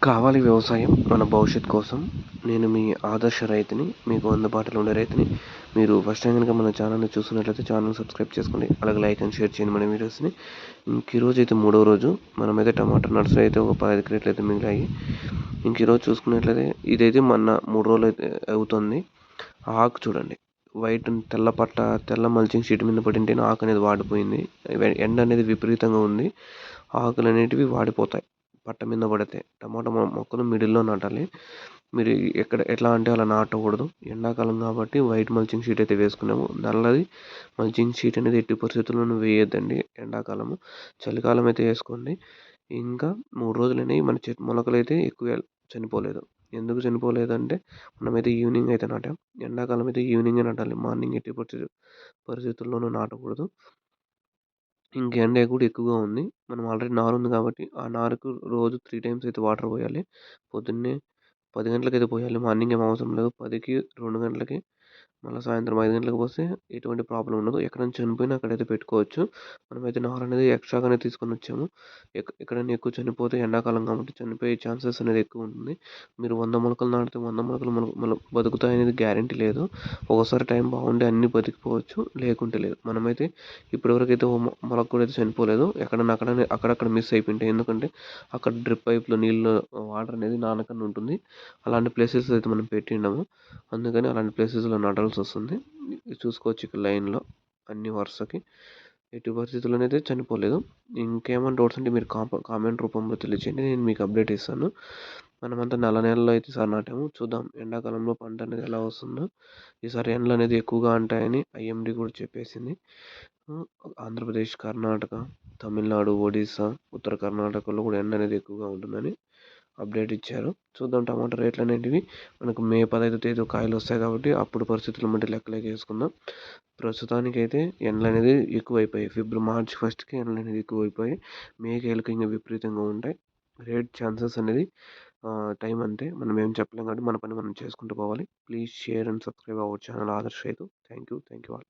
కావాలి వ్యవసాయం మన భవిష్యత్ కోసం. నేను మీ ఆదర్శ రైతుని, మీకు అందుబాటులో ఉండే రైతుని. మీరు ఫస్ట్ టైం కనుక మన ఛానల్ని చూస్తున్నట్లయితే ఛానల్ సబ్స్క్రైబ్ చేసుకోండి. అలాగే లైక్ అండ్ షేర్ చేయండి మన వీడియోస్ని. ఈరోజు అయితే మూడో రోజు. మనమైతే టమాటా నర్సరీ అయితే ఒక 15 క్రేట్లు అయితే మిగిలాయి. ఈరోజు చూసుకున్నట్లయితే ఇదైతే మొన్న 3 రోజులు అయితే అవుతుంది. ఆకు చూడండి, వైట్ తెల్ల మల్చింగ్ షీట్ మీద పడింటేనే ఆకు అనేది వాడిపోయింది. ఎండ అనేది విపరీతంగా ఉంది. ఆకులు అనేటివి వాడిపోతాయి పట్ట మీద పడితే. టమాటా మొక్కలు మిడిల్లో నాటాలి. మీరు ఎట్లా అంటే అలా నాటకూడదు. ఎండాకాలం కాబట్టి వైట్ మల్చింగ్ షీట్ అయితే వేసుకున్నాము. నల్లది మల్చింగ్ షీట్ అనేది ఎట్టి పరిస్థితుల్లోనూ వేయొద్దండి ఎండాకాలము. చలికాలం అయితే వేసుకోండి. ఇంకా 3 రోజులైనాయి, మన చెట్టు మొలకలు అయితే ఎక్కువ చనిపోలేదు. ఎందుకు చనిపోలేదంటే మనమైతే ఈవినింగ్ అయితే నాటాం. ఎండాకాలం అయితే ఈవినింగే నాటాలి, మార్నింగ్ ఎట్టి పరిస్థితుల్లోనూ నాటకూడదు. ఎండ కూడా ఎక్కువగా ఉంది. మనం ఆల్రెడీ నారు ఉంది కాబట్టి ఆ నారుకు రోజు 3 టైమ్స్ అయితే వాటర్ పోయాలి. పొద్దున్నే 10 గంటలకైతే పోయాలి. మార్నింగ్ ఏం అవసరం లేదు. 10కి, 2 గంటలకి, మళ్ళీ సాయంత్రం 5 గంటలకు పోస్తే ఎటువంటి ప్రాబ్లం ఉండదు. ఎక్కడైనా చనిపోయినా అక్కడైతే పెట్టుకోవచ్చు. మనమైతే నారు అనేది ఎక్స్ట్రాగానే తీసుకొని వచ్చాము. ఎక్కడైనా ఎక్కువ చనిపోతే ఎండాకాలం కాబట్టి చనిపోయే ఛాన్సెస్ అనేది ఎక్కువ ఉంటుంది. మీరు 100 మొలకలు నాటితే 100 మొలకలు మన బతుకుతాయి అనేది గ్యారంటీ లేదు. ఒకసారి టైం బాగుండి అన్నీ బతికిపోవచ్చు, లేకుంటే లేదు. మనమైతే ఇప్పటివరకు అయితే మొలక కూడా అయితే చనిపోలేదు. అక్కడక్కడ మిస్ అయిపోయింటాయి. ఎందుకంటే అక్కడ డ్రిప్ పైప్లో నీళ్ళు, వాటర్ అనేది నానకుండా ఉంటుంది. అలాంటి ప్లేసెస్ అయితే మనం పెట్టినాము. అందుకని అలాంటి ప్లేసెస్లో నాటాల్సి వస్తుంది. చూసుకోవచ్చు ఇక్కడ లైన్లో అన్ని వరుసకి. ఎట్టి పరిస్థితుల్లోనూ అయితే చనిపోలేదు. ఇంకేమైనా డౌట్స్ ఉంటే మీరు కామెంట్ రూపంలో తెలియచేయండి, నేను మీకు అప్డేట్ ఇస్తాను. మనమంతా నల్ల నేలలో అయితే ఈసారి నాటాము. చూద్దాం ఎండాకాలంలో పంట అనేది ఎలా వస్తుందో. ఈసారి ఎండలు అనేది ఎక్కువగా ఉంటాయని ఐఎండీ కూడా చెప్పేసింది. ఆంధ్రప్రదేశ్, కర్ణాటక, తమిళనాడు, ఒడిస్సా, ఉత్తర కర్ణాటకలో కూడా ఎండ అనేది ఎక్కువగా ఉంటుందని అప్డేట్ ఇచ్చారు. చూద్దాం టమాటా రేట్లు అనేటివి. మనకు మే 15వ తేదీ కాయలు వస్తాయి కాబట్టి అప్పుడు పరిస్థితులు బట్టి లెక్కలోకి వేసుకుందాం. ప్రస్తుతానికైతే ఎండలు అనేది ఎక్కువైపోయాయి. మార్చి 1కి ఎండలు అనేది ఎక్కువైపోయాయి. మేకి ఏళ్ళకి ఇంకా విపరీతంగా ఉంటాయి. రేట్ ఛాన్సెస్ అనేది టైం అంతే, మనం ఏం చెప్పలేం కాబట్టి మన పని మనం చేసుకుంటూ పోవాలి. Please share and subscribe our channel Adarsh Raithu. Thank you all.